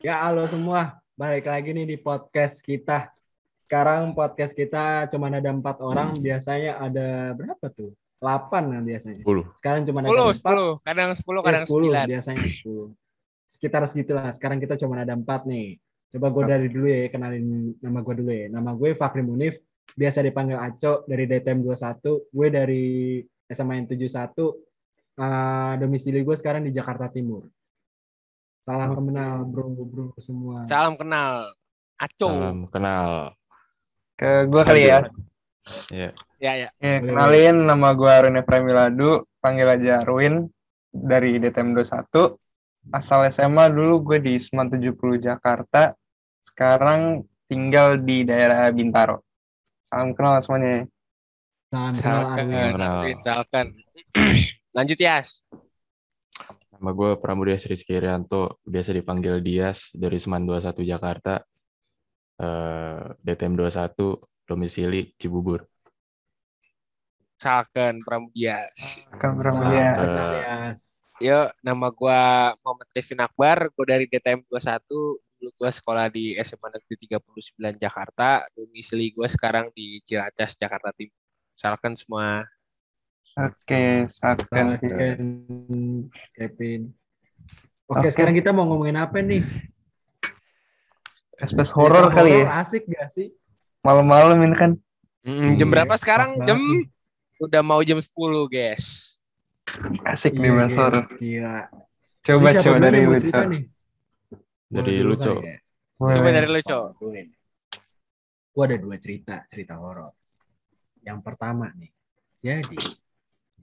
Ya, halo semua. Balik lagi nih di podcast kita. Sekarang podcast kita cuma ada 4 orang. Biasanya ada berapa tuh? 8 kan biasanya. 10. Sekarang cuma ada 10, 4. 10. Kadang 10, Ya, kadang 10. 9. Biasanya 10. Sekitar segitulah. Sekarang kita cuma ada 4 nih. Coba gue dari dulu ya. Kenalin nama gue dulu ya. Nama gue Fakri Munif. Biasa dipanggil Aco dari DTM 21. Gue dari SMA 71. Domisili gue sekarang di Jakarta Timur. Salam kenal bro semua. Salam kenal. Aco. Salam kenal. Ke gue kali ya. Ya. Ya. Kenalin, nama gue Arwin Efraim Miladu, panggil aja Arwin, dari DTM 21. Asal SMA dulu gue di Seman 70 Jakarta, sekarang tinggal di daerah Bintaro. Salam kenal semuanya. Salam kenal Arwin. Misalkan. Lanjut Yas. Nama gue Pramudia Sri Rizkyrianto, biasa dipanggil Dias, dari Seman 21 Jakarta. DTM 21, domisili Cibubur. Misalkan Pramudias. Yo, nama gue Muhammad Kevin Akbar, gue dari DTM 21. Dulu gue sekolah di SMA Negeri 39 Jakarta. Domisili gue sekarang di Ciracas, Jakarta Timur. Misalkan semua. Oke, Satken. Kevin. Oke, sekarang kita mau ngomongin apa nih? Space horror kali ya. Asik gak sih? Malam-malam ini kan. Jam berapa sekarang? Udah mau jam 10, guys. Asik nih Mas horror. Coba dari lu, Dari lu, Cok. Coba dari lu, Cok. Gue ada 2 cerita horor. Yang pertama nih. Jadi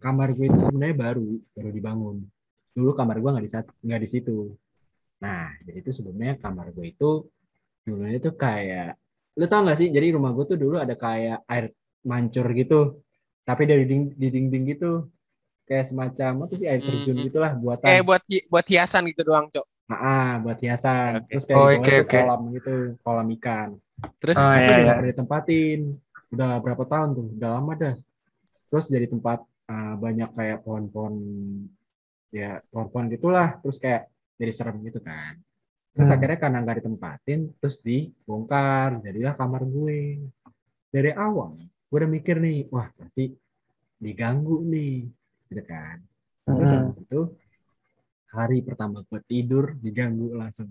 kamar gue itu sebenarnya baru dibangun. Dulu kamar gue nggak di situ. Nah, jadi itu sebelumnya kamar gue itu dulunya tuh kayak, lu tau nggak sih? Jadi rumah gue tuh dulu ada kayak air mancur gitu, tapi dari dinding gitu, kayak semacam apa sih, air terjun gitulah buatan. Kayak buat hiasan gitu doang, Cok. Buat hiasan. Terus kayak kolam gitu, kolam ikan. Terus tapi udah pernah ditempatin. Udah berapa tahun tuh? Udah lama dah. Terus jadi tempat banyak kayak pohon-pohon gitulah, terus kayak jadi serem gitu kan. Terus akhirnya karena nggak ditempatin, terus dibongkar, jadilah kamar gue. Dari awal gue udah mikir nih, wah pasti diganggu nih, gitu kan. Terus habis itu hari pertama gue tidur diganggu langsung.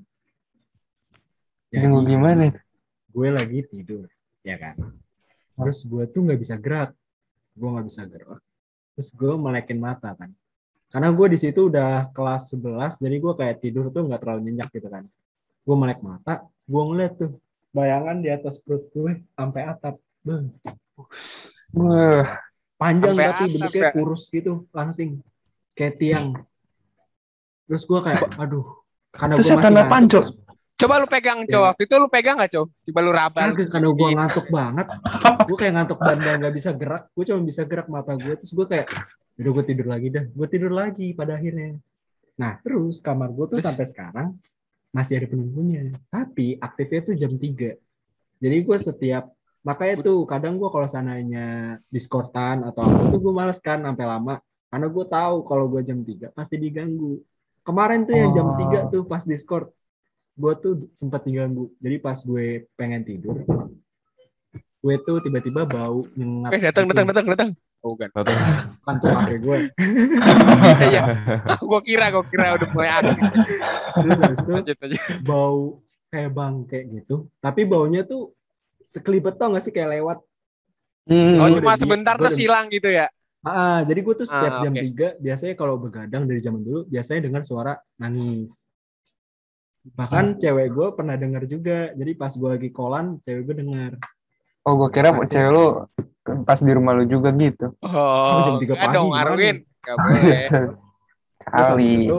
Ganggu gimana? Gue lagi tidur, ya kan. Terus gue tuh nggak bisa gerak. Terus gue melekin mata kan. Karena gue di situ udah kelas 11, jadi gue kayak tidur tuh nggak terlalu nyenyak gitu kan. Gue melek mata, gue ngeliat tuh bayangan di atas perut gue sampai atap. Panjang sampai tapi bentuknya kurus gitu, langsing kayak tiang. Terus gue kayak, aduh. Karena gue masih ngantuk. Coba lu pegang, Cok. Waktu itu lu pegang nggak, Cok? Coba lu raba. Karena gue ngantuk banget. Gue kayak ngantuk banget, gak bisa gerak. Gue cuma bisa gerak mata gue. Terus gue kayak, udah gue tidur lagi dah. Gue tidur lagi pada akhirnya. Nah, terus kamar gue tuh sampai sekarang masih ada penunggunya. Tapi aktifnya tuh jam 3. Jadi gue makanya tuh kadang gue kalau sananya Discordan atau apa tuh gue males kan sampai lama. Karena gue tahu kalau gue jam 3 pasti diganggu. Kemarin tuh yang jam 3 tuh pas Discord. Gue tuh sempat diganggu. Jadi pas gue pengen tidur, gue tuh tiba-tiba bau nyengat. Datang. Oh kan. Kantuk HP gue. Iya. Gue kira udah mulai aktif. Terus habis itu bau kayak bangke gitu. Tapi baunya tuh sekelibet, tau gak sih, kayak lewat. Cuma sebentar terus hilang gitu ya. Jadi gue tuh setiap jam 3 biasanya kalau begadang dari zaman dulu biasanya dengar suara nangis. Bahkan cewek gue pernah dengar juga. Jadi pas gue lagi kolan, cewek gue dengar. Oh, gue kira cewek lu pas di rumah lu juga gitu. Jam 3 pagi dong, Arwin. Gak boleh. Kali.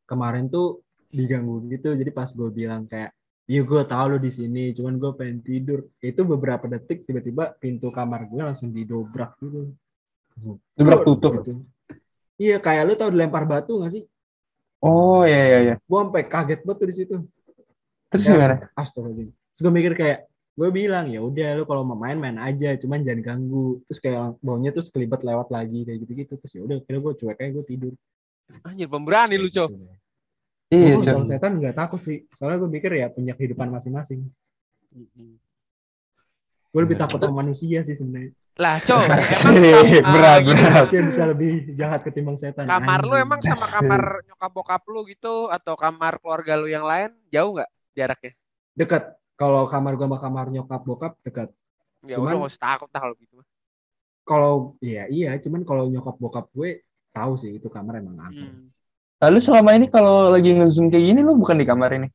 Kemarin tuh diganggu gitu. Jadi pas gue bilang kayak, iya gue tahu lu di sini, cuman gue pengen tidur. Itu beberapa detik tiba-tiba pintu kamar gue langsung didobrak gitu. Dobrak tutup. Gitu. Iya, kayak lu tau dilempar batu gak sih? Oh iya. Gue sampai kaget banget tuh di situ. Terus gimana? Astagfirullahaladzim. Terus gue mikir kayak, gue bilang ya udah lu kalau mau main aja, cuman jangan ganggu. Terus kayak baunya tuh sekelibat lewat lagi kayak gitu-gitu. Terus ya udah, akhirnya gue cuek aja, gue tidur. Anjir, pemberani lu, Cok. Iya, Gue Cok. soal setan nggak takut sih. Soalnya gue mikir ya punya kehidupan masing-masing. Gue lebih takut sama manusia sih sebenarnya. Lah, Cok, emang Asik, berat, gini, berat. Manusia bisa lebih jahat ketimbang setan. kamar lu Anjing. emang sama kamar nyokap bokap lu gitu atau kamar keluarga lu yang lain jauh nggak jaraknya? Dekat. Kalau kamar gue sama kamar nyokap bokap dekat. Ya Cuman- udah nggak usah takut dah kalau gitu. Kalau iya, cuman kalau nyokap bokap gue tahu sih itu kamar emang angker. Lalu selama ini kalau lagi nge-zoom kayak gini lu bukan di kamar ini?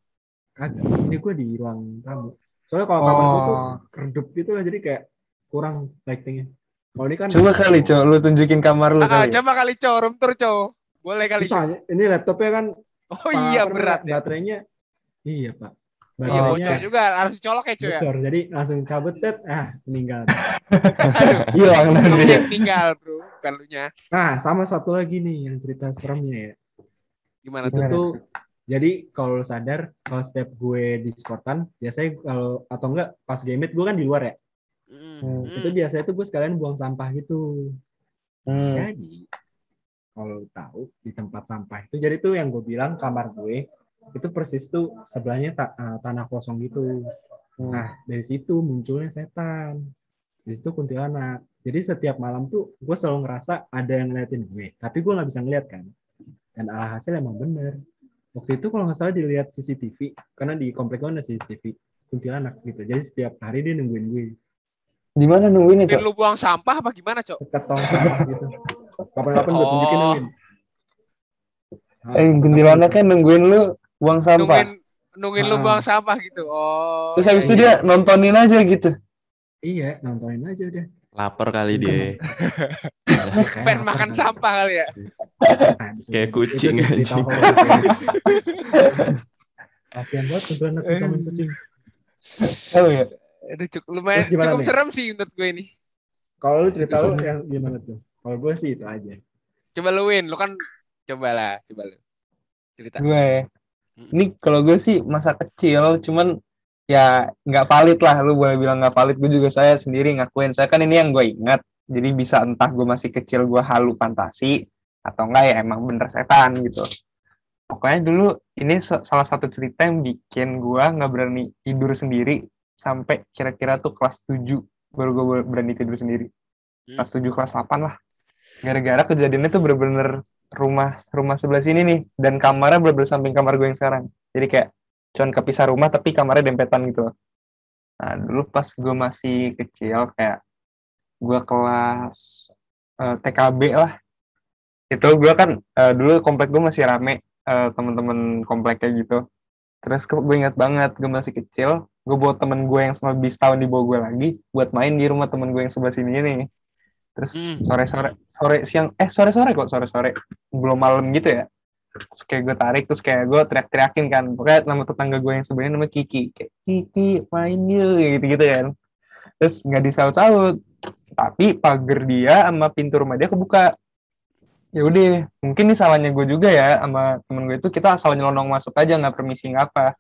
Kagak. Ini gue di ruang tamu. Soalnya kalau kamar gue tuh redup gitu lah, jadi kayak kurang lightingnya. Kalau ini kan Coba kali, Cok, lu tunjukin kamar lu kali. Coba kali, Cok, room tour, Cok. Boleh kali, Cok. susah. Ini laptopnya kan Oh iya, power, berat ya. baterainya. Iya, Pak. Iya, Oh, bocor oke. juga, harus colok ya, Cok ya. Bocor. Jadi langsung cabut meninggal. Aduh, Hilang kamu nanti. yang meninggal, bro, bukan lu nya. Nah, sama satu lagi nih yang cerita seremnya ya. Gimana Itu tuh? tuh jadi kalau lu sadar kalau setiap gue di sportan biasanya kalau atau enggak pas game gue kan di luar ya. Itu biasanya tuh gue sekalian buang sampah gitu. Jadi kalau tahu di tempat sampah itu jadi tuh yang gue bilang kamar gue itu persis tuh sebelahnya tanah kosong gitu. Nah, dari situ munculnya setan. Di situ kuntilanak. Jadi setiap malam tuh gue selalu ngerasa ada yang ngeliatin gue, tapi gue nggak bisa ngeliat kan. Dan alhasil emang bener. Waktu itu kalau nggak salah dilihat CCTV, karena di komplek gue ada CCTV kuntilanak gitu. Jadi setiap hari dia nungguin gue. Di mana nungguin itu? Mungkin lu buang sampah apa gimana, Cok? Dekat tong sampah gitu. Kapan-kapan gue tunjukin Oh. Win. Kuntilanaknya nungguin lu buang sampah. Nungguin lu buang sampah gitu. Oh. Terus habis itu iya. dia nontonin aja gitu. Iya, nontonin aja udah. Lapar kali dia. Pengen makan sampah kali ya. Nah, bisa Kayak jadi. kucing Itu sih cerita anjing. horor sih. Kasian banget kuntilanak sama kucing. Oh ya. Aduh, lumayan Terus gimana cukup nih? serem sih menurut gue ini. Kalau lu cerita lu yang gimana tuh? Kalau gue sih itu aja. Coba lu Win, lu kan coba lu. Cerita. Gue. Ini kalau gue sih masa kecil, cuman ya nggak valid lah. Lu boleh bilang nggak valid. Gue juga saya sendiri ngakuin. Saya kan ini yang gue ingat. Jadi bisa entah gue masih kecil gue halu fantasi atau enggak ya emang bener setan gitu. Pokoknya dulu ini salah satu cerita yang bikin gue nggak berani tidur sendiri sampai kira-kira tuh kelas 7 baru gue berani tidur sendiri. Kelas 7 kelas 8 lah. Gara-gara kejadiannya tuh bener-bener rumah sebelah sini nih dan kamarnya bener-bener samping kamar gue yang sekarang. Jadi kayak cuman kepisah rumah tapi kamarnya dempetan gitu. Nah, dulu pas gue masih kecil kayak gue kelas TKB lah. Itu gue kan dulu komplek gue masih rame temen-temen kompleknya gitu. Terus gue ingat banget gue masih kecil, gue bawa temen gue yang lebih setahun di bawah gue lagi buat main di rumah temen gue yang sebelah sini nih. Terus sore-sore belum malam gitu ya. Terus kayak gue tarik, terus kayak gue teriak-teriakin kan. Pokoknya nama tetangga gue yang sebenarnya namanya Kiki. Kayak, Kiki, main yuk, gitu-gitu kan. Terus nggak disaut-saut. Tapi pagar dia sama pintu rumah dia kebuka. Ya udah, mungkin ini salahnya gue juga ya sama temen gue itu. Kita asal nyelonong masuk aja, nggak permisi nggak apa.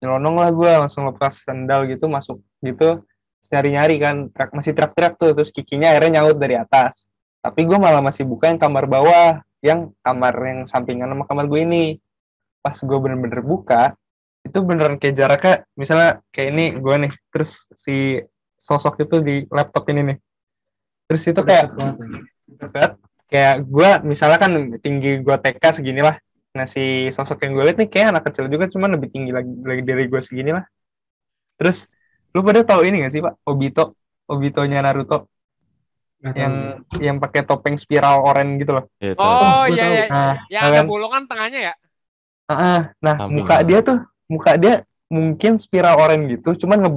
Nyelonong lah gue, langsung lepas sandal gitu, masuk gitu. Nyari-nyari kan, masih teriak-teriak tuh. Terus Kikinya akhirnya nyaut dari atas. Tapi gue malah masih buka yang kamar bawah. Yang kamar yang sampingan sama kamar gue ini. Pas gue bener-bener buka, itu beneran kayak jaraknya, misalnya kayak ini gue nih, terus si sosok itu di laptop ini nih. Terus itu kayak deket, kayak gue misalnya kan tinggi gue TK segini lah. Nah si sosok yang gue liat nih kayak anak kecil juga, cuman lebih tinggi lagi dari gue segini lah. Terus lu pada tahu ini gak sih Pak? Obitonya Naruto. Yang pakai topeng spiral oranye gitu loh. Itu. Oh iya. Nah, Yang ada bolongan tengahnya ya? Nah, Samping muka dia mungkin spiral oranye gitu, cuman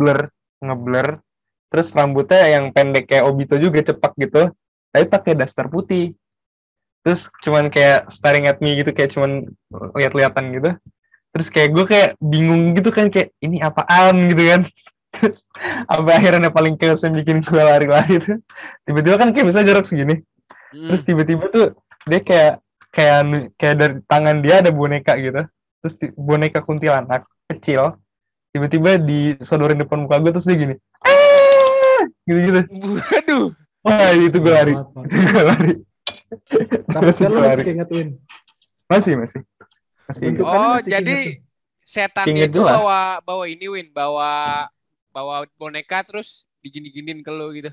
ngeblur. Terus rambutnya yang pendek kayak Obito juga cepak gitu, tapi pakai daster putih. Terus cuman kayak staring at me gitu, kayak cuman lihat-lihatan gitu. Terus kayak gue kayak bingung gitu kan, kayak ini apaan gitu kan. Terus sampai akhirnya paling chaos yang bikin gue lari-lari tuh, tiba-tiba kan kayak bisa jarak segini. Terus tiba-tiba tuh dia kayak dari tangan dia ada boneka gitu. Terus boneka kuntilanak kecil tiba-tiba disodorin depan muka gue, terus dia gini gitu. Waduh. Wah itu gue lari. Sampai sekarang lu Tujuh masih hari. keinget Win. Masih. Bentukannya Oh, masih jadi keinget tuh. setannya Ingat itu jelas. bawa ini Win, bawa boneka terus digini-giniin ke lu gitu.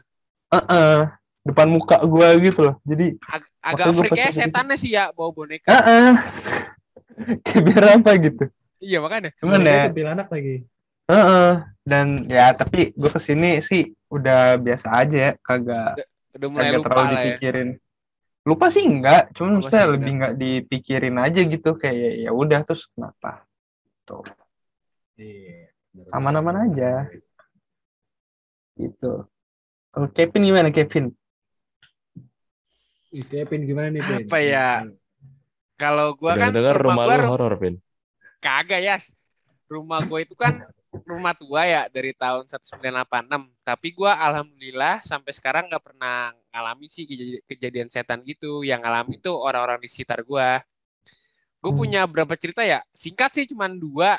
Depan muka gue gitu loh. Jadi Agak makanya gua freak pas ya waktu kecil. setannya sih ya bawa boneka. Kayak biar apa gitu. Iya makanya. Cuman Bonekanya ya, kuntilanak lagi. dan ya tapi gue kesini sih udah biasa aja ya, Udah mulai kagak lupa terlalu lah ya. dipikirin. Lupa sih enggak, cuman Oh, maksudnya masih lebih enggak dipikirin aja gitu, kayak ya udah terus kenapa. Tuh, Iya. aman-aman aja. Gitu. Kalau Kevin gimana Kevin? Pin gimana nih Pin? Apa ya? Kalau gua kan Dengar rumah rumah gua lu horor, Pin. kagak ya. Rumah gua itu kan rumah tua ya dari tahun 1986. Tapi gua alhamdulillah sampai sekarang nggak pernah ngalamin sih kejadian setan gitu. Yang ngalamin tuh orang-orang di sekitar gua. Gue punya berapa cerita ya? Singkat sih cuman 2.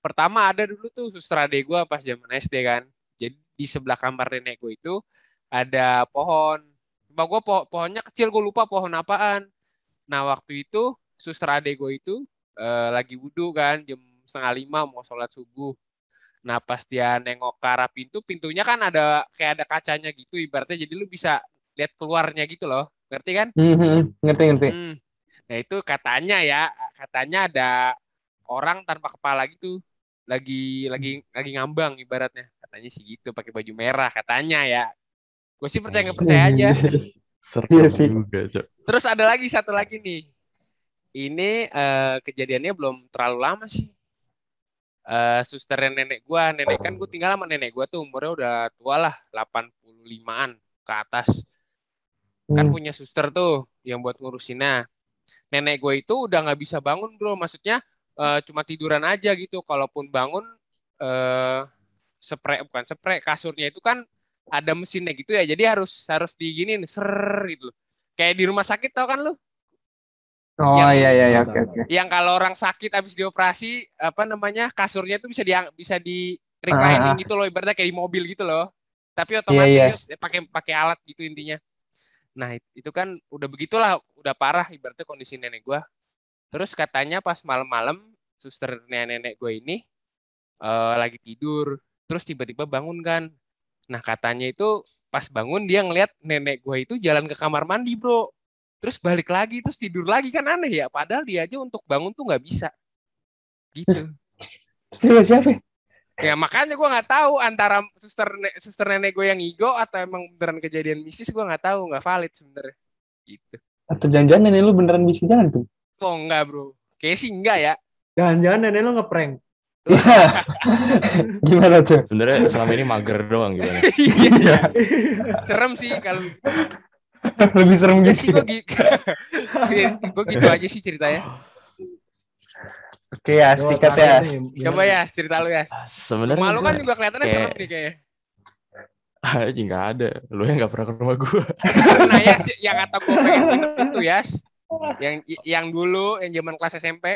Pertama ada dulu tuh suster adek gue pas zaman SD kan. Jadi di sebelah kamar nenek gue itu ada pohon. Cuma gue pohonnya kecil, gue lupa pohon apaan. Nah waktu itu suster adek gue itu lagi wudhu kan jam 4:30 mau sholat subuh. Nah pas dia nengok ke arah pintunya kan ada kayak ada kacanya gitu ibaratnya jadi lu bisa lihat keluarnya gitu loh. Ngerti kan? Ngerti. Nah itu katanya ada orang tanpa kepala gitu lagi ngambang ibaratnya katanya sih gitu pakai baju merah katanya ya. Gue sih percaya nggak percaya aja. Serem Iya sih. juga, Cok. Terus ada lagi satu lagi nih. Ini kejadiannya belum terlalu lama sih. Suster nenek kan gue tinggal sama nenek gue tuh umurnya udah tua lah 85-an ke atas. Kan punya suster tuh yang buat ngurusinnya. Nenek gue itu udah nggak bisa bangun bro, maksudnya cuma tiduran aja gitu. Kalaupun bangun bukan spray kasurnya itu kan ada mesinnya gitu ya, jadi harus diginin gitu. Kayak di rumah sakit tau kan lu? Oh iya, oke. Yang kalau orang sakit habis dioperasi apa namanya kasurnya itu bisa di reclining gitu loh, ibaratnya kayak di mobil gitu loh. Tapi otomatis pakai alat gitu intinya. Nah itu kan udah begitulah, udah parah ibaratnya kondisi nenek gue. Terus katanya pas malam-malam suster nenek gue ini lagi tidur, terus tiba-tiba bangun kan. Nah katanya itu pas bangun dia ngeliat nenek gue itu jalan ke kamar mandi bro. Terus balik lagi, terus tidur lagi kan aneh ya. Padahal dia aja untuk bangun tuh nggak bisa. Gitu. Terus siapa? Ya makanya gue nggak tahu antara suster nenek gue yang ngigo atau emang beneran kejadian mistis gue nggak tahu, nggak valid sebenarnya. Gitu. Atau jangan-jangan nenek lu beneran bisa jalan tuh? Oh enggak bro, kayaknya sih enggak ya. Jangan-jangan nenek lo ngeprank. Gimana tuh? Sebenarnya selama ini mager doang gimana? Iya. Serem sih kalau Lebih serem ya gitu. sih gue gitu aja sih ceritanya. Oke ya, sikat ya. Coba ya cerita lu ya. Sebenarnya Rumah lu kan gua juga kelihatannya serem nih kayaknya. aja nggak ada. Lu yang nggak pernah ke rumah gue. Nah ya yang kata gue pengen nginep itu ya. Yang dulu yang zaman kelas SMP.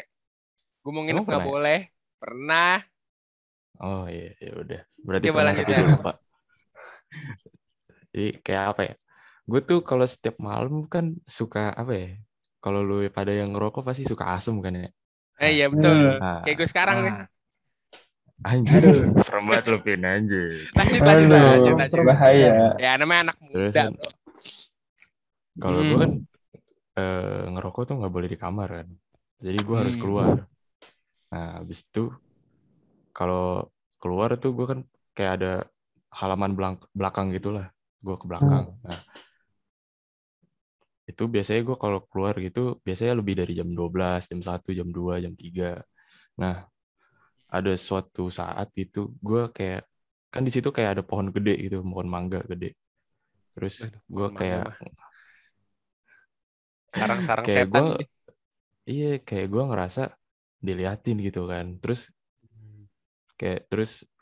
Gue mau nginep nggak boleh. Pernah. Oh iya, ya udah. Berarti Coba pernah lanjut, tapi ya. gue lupa. Jadi kayak apa ya? Gue tuh kalau setiap malam kan suka apa ya? Kalau lu pada yang ngerokok pasti suka asem kan ya? Iya betul. Nah, Kayak gue sekarang nih. Anjir, serem banget lu Pin anjir. Lanjut. Bahaya. Ya namanya anak Terus muda kan, bro. kalau gue kan ngerokok tuh nggak boleh di kamar kan. Jadi gue harus keluar. Nah, habis itu kalau keluar tuh gue kan kayak ada halaman belakang gitulah. Gue ke belakang. Nah, itu biasanya gue kalau keluar gitu biasanya lebih dari jam 12, jam 1, jam 2, jam 3. Nah, ada suatu saat gitu gue kayak kan di situ kayak ada pohon gede gitu, pohon mangga gede. Terus gue kayak sarang-sarang kayak setan. Kayak gue ngerasa diliatin gitu kan. Terus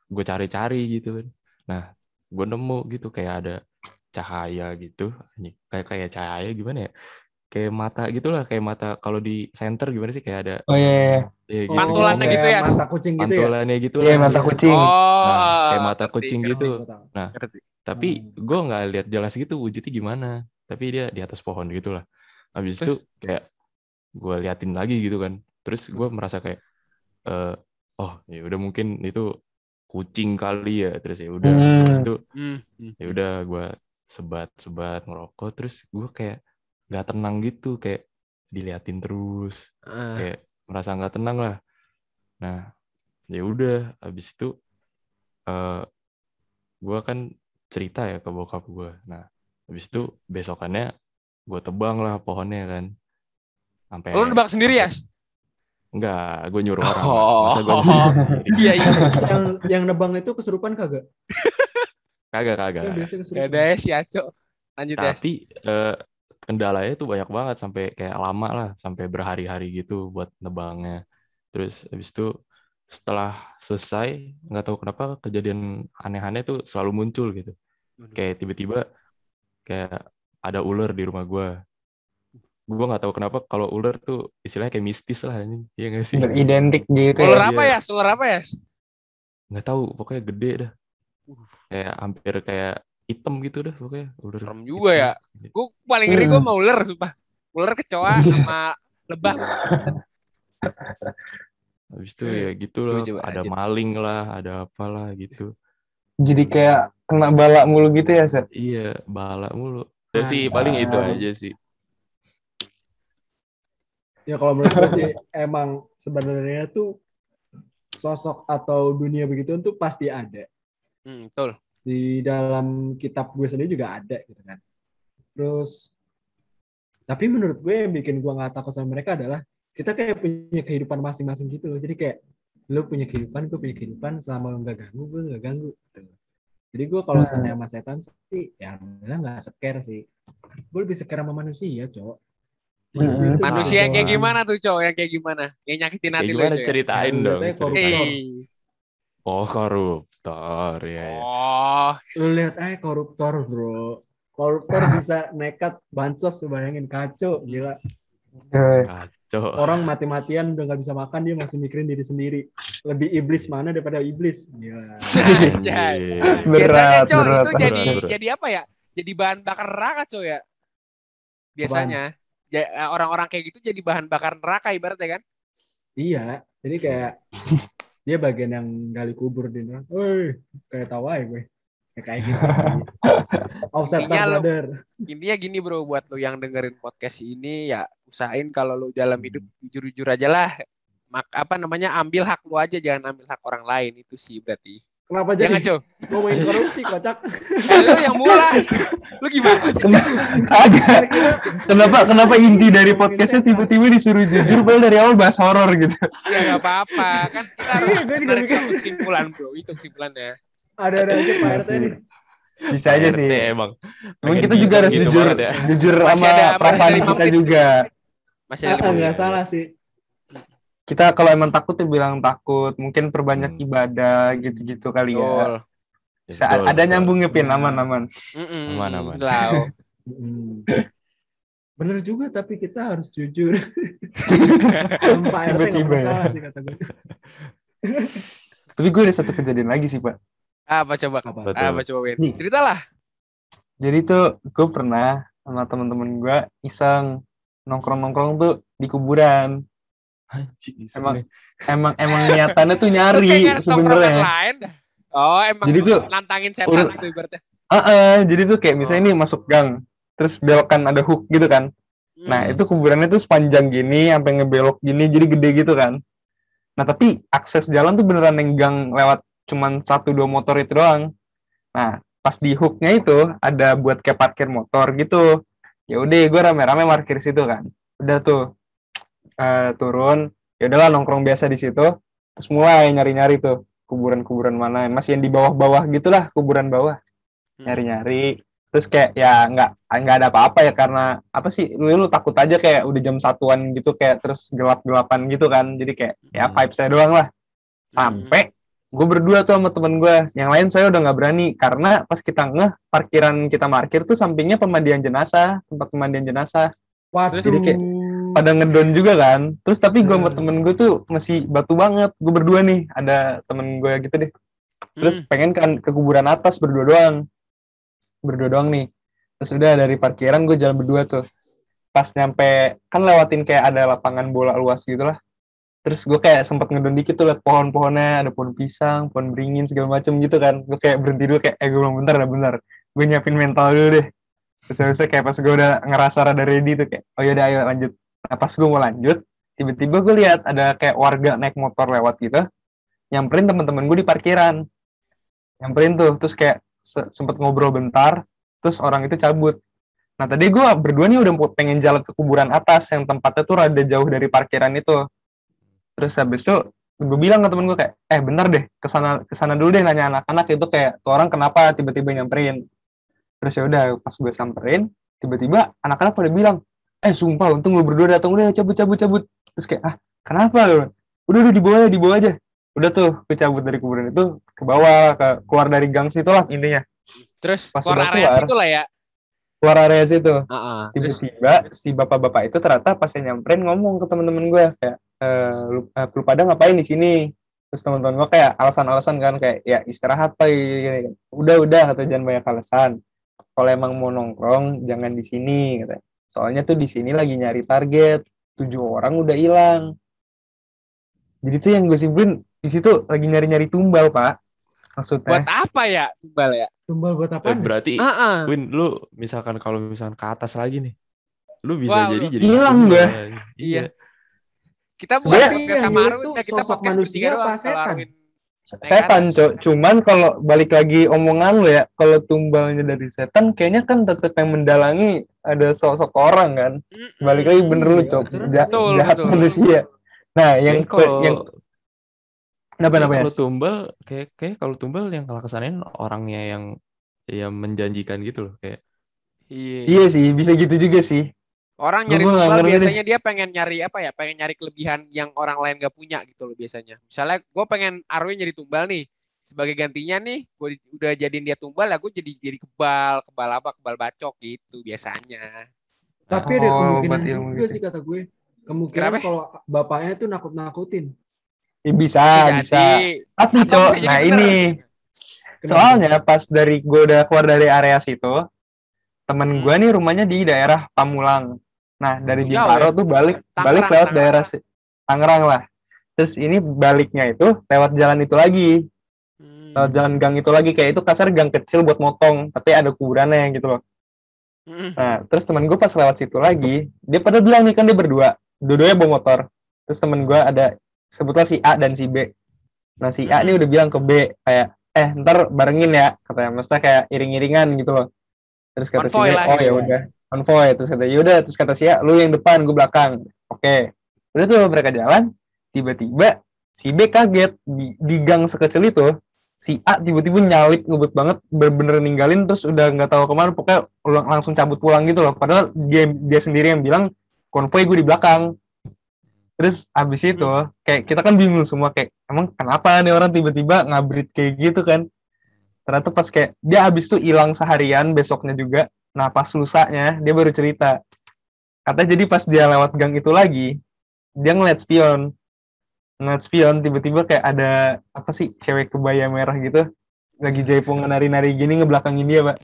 gue cari-cari gitu kan. Nah, gue nemu gitu kayak ada cahaya gitu, kayak cahaya gimana ya? Kayak mata gitulah, kayak mata kalau di center gimana sih kayak ada. Oh iya. Gitu, pantulannya gitu ya. Mata kucing gitu ya. Pantulannya gitu Iya, lah. mata kucing. Nah, kayak mata kucing gitu. Nah, Ngerti. tapi gue nggak lihat jelas gitu wujudnya gimana. Tapi dia di atas pohon gitulah. Habis itu kayak gue liatin lagi gitu kan. Terus gue merasa kayak oh ya udah mungkin itu kucing kali ya. Terus ya udah habis itu ya udah gue sebat ngerokok, terus gue kayak nggak tenang gitu, kayak diliatin terus, kayak merasa nggak tenang lah. Nah ya udah habis itu gue kan cerita ya ke bokap gue. Nah habis itu besokannya gue tebang lah pohonnya kan, sampai Lu nebak sendiri ya? Enggak, gue nyuruh orang. Oh. Masa gue nyuruh sendiri? Iya. yang nebang itu kesurupan kagak? Kagak. Kan biasanya Gak kesurupan. ada ya si Aco. Lanjut ya. Tapi kendalanya tuh banyak banget, sampai kayak lama lah, sampai berhari-hari gitu buat nebangnya. Terus habis itu setelah selesai, nggak tahu kenapa kejadian aneh-aneh tuh selalu muncul gitu. Kayak tiba-tiba kayak ada ular di rumah gue. Gue nggak tahu kenapa kalau ular tuh istilahnya kayak mistis lah ini, iya nggak sih? Beridentik gitu Ular ya. apa ya? Ular apa ya? Nggak tahu, pokoknya gede dah. Kayak hampir kayak hitam gitu dah pokoknya. Ular Serem juga hitam. ya. Gue paling ngeri gue mau ular, sumpah. Ular, kecoa sama lebah. Habis itu ya gitu loh, Coba, ada lanjut. maling lah, ada apalah gitu. Jadi kayak kena bala mulu gitu ya, Seth? Iya, bala mulu. Ya sih, paling itu aja sih. Ya kalau menurut gue sih emang sebenarnya tuh sosok atau dunia begitu tuh pasti ada. Betul. Di dalam kitab gue sendiri juga ada gitu kan. Terus tapi menurut gue yang bikin gue nggak takut sama mereka adalah kita kayak punya kehidupan masing-masing gitu loh. Jadi kayak lo punya kehidupan, gue punya kehidupan, selama lo nggak ganggu, gue nggak ganggu gitu. Jadi gue kalau misalnya sama setan sih ya nggak scare sih. Gue lebih scare sama manusia, cowok. Manusia yang kayak gimana tuh, cowok? Yang kayak gimana? Yang nyakitin hati lo, gimana, ceritain ya, dong. koruptor. Oh, koruptor ya. Oh, lu lihat koruptor, bro. Koruptor bisa nekat bansos, bayangin, kacau, gila. Kacau. Orang mati-matian udah nggak bisa makan, dia masih mikirin diri sendiri. Lebih iblis mana daripada iblis? Gila. Biasanya cowok itu berat. jadi apa ya? Jadi bahan bakar neraka, cowok ya. Biasanya orang-orang kayak gitu jadi bahan bakar neraka ibaratnya kan? Iya. Jadi kayak dia bagian yang gali kubur di neraka. Woi, kayak tahu aja gue. Kayak gitu sih. Offset brother. Intinya gini bro, buat lo yang dengerin podcast ini ya usahain kalau lo dalam hidup jujur-jujur aja lah. Ambil hak lo aja, jangan ambil hak orang lain, itu sih berarti. Kenapa jadi ngomongin korupsi, kocak? Lo yang mulai. Lo gimana sih? Kenapa inti dari podcastnya tiba-tiba disuruh jujur, padahal dari awal bahas horor gitu? Ya nggak apa-apa, kan kita harus menarik kesimpulan bro, itu kesimpulannya. Ada aja Pak RT nih. Bisa aja sih. Emang kita juga harus jujur sama perasaan kita juga. Masih ada nggak salah sih. Kita kalau emang takut ya bilang takut, mungkin perbanyak ibadah gitu-gitu kali ya. Ada nyambungnya Pin, aman. Aman. Bener juga, tapi kita harus jujur. Pak RT nggak masalah sih kata gue. Tapi gue ada satu kejadian lagi sih Pak. Apa coba Win? Ceritalah. Jadi tuh gue pernah sama teman-teman gue iseng nongkrong tuh di kuburan. Emang niatannya tuh nyari sebenarnya. Oh, emang jadi tuh nantangin setan gitu ibaratnya. Jadi tuh kayak misalnya ini masuk gang, terus belokan ada hook gitu kan. Nah, itu kuburannya tuh sepanjang gini sampai ngebelok gini, jadi gede gitu kan. Nah, tapi akses jalan tuh beneran yang gang lewat cuman 1-2 motor itu doang. Nah, pas di hooknya itu ada buat kayak parkir motor gitu. Ya udah, gue rame-rame parkir situ kan. Udah tuh turun, ya udahlah nongkrong biasa di situ. Terus mulai nyari-nyari tuh kuburan-kuburan mana, masih yang di bawah-bawah gitulah, kuburan bawah. Nyari-nyari. Terus kayak ya nggak ada apa-apa ya, karena apa sih, lu takut aja kayak udah jam 1-an gitu, kayak terus gelap-gelapan gitu kan. Jadi kayak ya vibes saya doang lah. Sampai gue berdua tuh sama temen gue, yang lain saya udah nggak berani karena pas kita parkiran kita parkir tuh sampingnya tempat pemandian jenazah. Waduh. Jadi kayak pada ngedon juga kan. Terus tapi gue sama temen gue tuh masih batu banget. Gue berdua nih, ada temen gue gitu deh. Terus pengen kan ke kuburan atas berdua doang nih. Terus udah dari parkiran gue jalan berdua tuh. pas nyampe kan lewatin kayak ada lapangan bola luas gitu lah. Terus gue kayak sempet ngedon dikit tuh liat pohon-pohonnya, ada pohon pisang, pohon beringin segala macem gitu kan. Gue kayak berhenti dulu kayak, gue bilang bentar. Gue nyiapin mental dulu deh. Terus habisnya kayak pas gue udah ngerasa rada ready tuh kayak, oh yaudah ayo lanjut. Nah pas gue mau lanjut, tiba-tiba gue lihat ada kayak warga naik motor lewat gitu, nyamperin teman-teman gue di parkiran. Nyamperin tuh, terus kayak sempet ngobrol bentar, terus orang itu cabut. Nah tadi gue berdua nih udah pengen jalan ke kuburan atas, yang tempatnya tuh rada jauh dari parkiran itu. Terus habis itu gue bilang ke temen gue kayak, bentar deh, kesana dulu deh nanya anak-anak itu kayak tuh orang kenapa tiba-tiba nyamperin. Terus ya udah pas gue samperin, tiba-tiba anak-anak pada bilang, sumpah untung lu berdua datang, udah cabut. Terus kayak, kenapa lu? Udah dibawa aja. Udah tuh gue cabut dari kuburan itu ke bawah, keluar dari gang situ lah intinya. Terus Pas keluar udah area situ lah ya. Keluar area situ. Terus Tiba-tiba si bapak-bapak itu ternyata pas saya nyamperin ngomong ke teman-teman gue kayak, lu pada ngapain di sini? Terus teman-teman gue kayak alasan-alasan kan kayak ya istirahat pak, gini. Udah kata jangan banyak alasan. Kalau emang mau nongkrong jangan di sini kata. Soalnya tuh di sini lagi nyari target, 7 orang udah hilang. Jadi tuh yang gue simpulin di situ lagi nyari-nyari tumbal pak. Maksudnya. Buat apa ya tumbal ya? Tumbal buat apa? Berarti, Win, lu misalkan kalau misalkan ke atas lagi nih, lu bisa jadi hilang gue. Iya. Kita buat podcast sama Arwin, kita sosok manusia apa setan? Setan, Cok. Cuman kalau balik lagi omongan lu ya, kalau tumbalnya dari setan, kayaknya kan tetap yang mendalangi ada sosok orang kan. Balik lagi bener lu, Cok. Jahat manusia. Nah, yang kalau tumbal kayak kalau tumbal yang kesannya orangnya yang menjanjikan gitu loh kayak. Iya sih, bisa gitu juga sih. Orang nyari tumbal biasanya dia pengen nyari apa ya? Pengen nyari kelebihan yang orang lain gak punya gitu loh biasanya. Misalnya gue pengen Arwin jadi tumbal nih. Sebagai gantinya nih, gue udah jadiin dia tumbal, aku jadi kebal bacok gitu biasanya. Tapi ada kemungkinan juga sih kata gue. Kemungkinan kalau bapaknya tuh nakut-nakutin. Bisa. Tapi Cok, nah ini. Soalnya pas gue udah keluar dari area situ, temen gue nih rumahnya di daerah Pamulang. Nah dari Bintaro tuh balik lewat daerah Tangerang lah. Terus ini baliknya itu lewat jalan itu lagi, lewat jalan gang itu lagi, kayak itu kasar gang kecil buat motong, tapi ada kuburannya gitu loh. Nah terus temen gue pas lewat situ lagi, dia pada bilang nih kan dia dua-duanya bawa motor. Terus temen gue ada sebutlah si A dan si B. Nah si A nih udah bilang ke B kayak, ntar barengin ya katanya, maksudnya kayak iring-iringan gitu loh. Terus kata si B, ya udah konvoy. Terus kata yaudah, terus kata si A, lu yang depan, gue belakang. Oke. Udah tuh mereka jalan, tiba-tiba si B kaget di gang sekecil itu, si A tiba-tiba nyalip ngebut banget, bener-bener ninggalin, terus udah nggak tahu kemana, pokoknya langsung cabut pulang gitu loh. Padahal dia sendiri yang bilang konvoy gue di belakang. Terus abis itu kayak kita kan bingung semua kayak emang kenapa nih orang tiba-tiba ngabrit kayak gitu kan. Ternyata pas kayak dia abis itu hilang seharian besoknya juga. Nah pas lusanya dia baru cerita. Katanya jadi pas dia lewat gang itu lagi, dia ngeliat spion tiba-tiba kayak ada apa sih cewek kebaya merah gitu lagi jaipongan nari-nari gini ngebelakangin dia pak.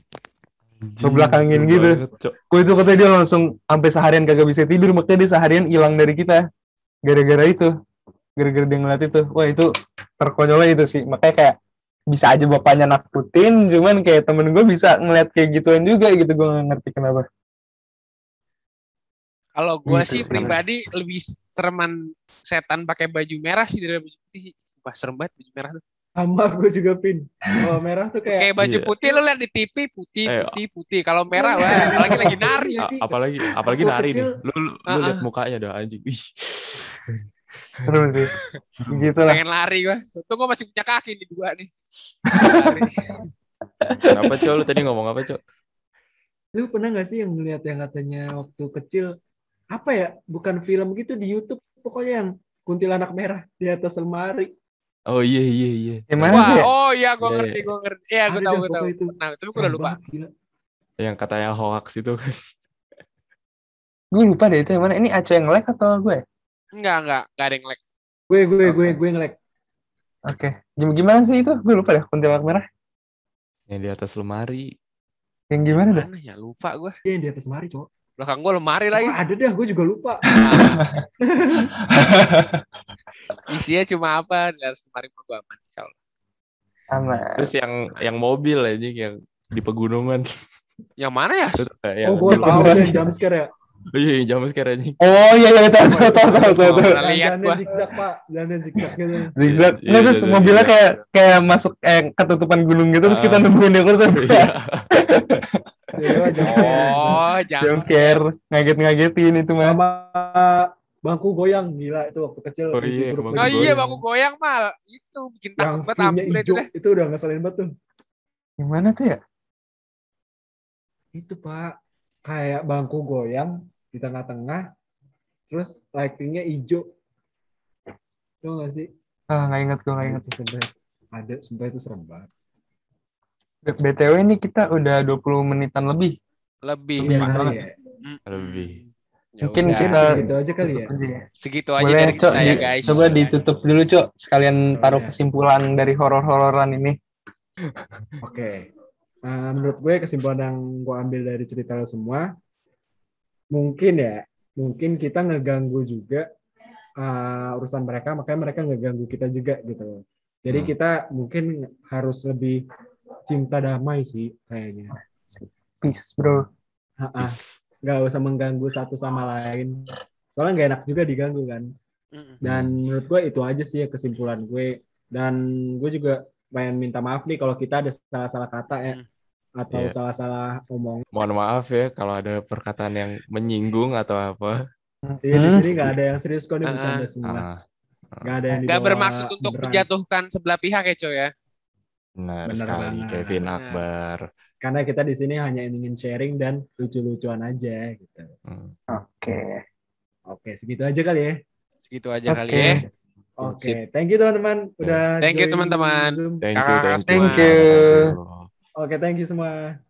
Ngebelakangin gitu. Gue itu katanya dia langsung sampai seharian kagak bisa tidur, makanya dia seharian hilang dari kita. Gara-gara dia ngeliat itu. Wah itu terkonyolnya itu sih. Makanya kayak bisa aja bapaknya nakutin, cuman kayak temen gue bisa ngeliat kayak gituan juga gitu, gue gak ngerti kenapa. Kalau gue gitu, sih pribadi lebih sereman setan pakai baju merah sih daripada baju putih sih. Wah serem banget baju merah tuh. Sama gue juga Pin. Kalau merah tuh kayak baju putih lu lihat di TV putih. Kalau merah wah apalagi lagi nari. Apalagi nari nih. Lu lihat mukanya dah anjing. Terus sih. Gitu lah. Pengen lari gue. Untung gue masih punya kaki nih dua nih. Kenapa Cok? Lu tadi ngomong apa Cok? Lu pernah gak sih yang ngeliat yang katanya waktu kecil, apa ya, bukan film gitu di YouTube, pokoknya yang kuntilanak merah di atas lemari. Oh iya. Wah, oh iya gue ngerti. Iya gue tahu. Nah, tapi gue udah lupa. Gila. Yang katanya hoax itu kan. Gue lupa deh itu yang mana. Ini Aceh yang nge-lag atau gue? Enggak ada yang nge-lag. Gue nge-lag. Oke. Gimana sih itu? Gue lupa deh kuntilanak merah. Yang di atas lemari. Yang gimana dah? Ya lupa gue. Yang di atas lemari, Cok. Belakang gue lemari lagi. Oh, ada dah, gue juga lupa. Isinya cuma apa? Di atas lemari mah gue aman, insya Allah. Aman. Terus yang mobil aja yang di pegunungan. Yang mana ya? Terus, Oh, gue tahu yang jam scare ya. Iya, jam sekarang aja. Oh iya tahu. Pernah lihat Jalannya gua. zigzag, Pak. Jalannya zigzag gitu. Zigzag. Iya, Nah, terus iya, mobilnya iya. kayak masuk ketutupan gunung gitu terus kita Ah. nungguin dia keluar. Iya. Iya, jam scare. Oh, Jump jangan. scare, ngagetin itu mah. Sama bangku goyang, gila itu waktu kecil. Oh di iya, grup bangku Oh lagi iya, goyang. bangku goyang mal. Itu bikin yang takut banget view-nya ampun itu hijau deh. itu udah ngeselin banget tuh. Gimana tuh ya? Itu Pak, kayak bangku goyang di tengah-tengah, terus lightingnya hijau. Tuh nggak sih? Ah, nggak inget. Itu sumpah itu serem banget. BTW ini kita udah 20 menitan lebih. Lebih. Iya Pak. kali banget. ya. Lebih. Ya Mungkin udah. kita segitu aja kali ya. tutup aja ya. Segitu aja Boleh, dari Cok, kita ya guys. coba ditutup dulu, Cok. Sekalian taruh Boleh. kesimpulan dari horor-hororan ini. Oke. Menurut gue kesimpulan yang gue ambil dari cerita lo semua, mungkin kita ngeganggu juga urusan mereka, makanya mereka ngeganggu kita juga gitu. Jadi kita mungkin harus lebih cinta damai sih kayaknya. Peace, bro. Nggak usah mengganggu satu sama lain. Soalnya nggak enak juga diganggu kan. Dan menurut gue itu aja sih kesimpulan gue. Dan gue juga pengen minta maaf nih kalau kita ada salah-salah kata ya. Atau Iya. salah-salah omong. Mohon maaf ya kalau ada perkataan yang menyinggung atau apa. Iya di sini nggak ada yang serius kok nih bercanda semua. Ah, Nggak ada yang Gak dibawa bermaksud untuk beneran. menjatuhkan sebelah pihak ya Coy ya. benar Bener sekali, banget. Kevin Akbar. Karena kita di sini hanya ingin sharing dan lucu-lucuan aja gitu. Oke. Oke, segitu aja kali ya. Segitu aja kali Oke. ya. Oke, thank you teman-teman udah Thank you join teman-teman. Zoom. Thank you. Kakak Thank semua. you. Oke, thank you semua.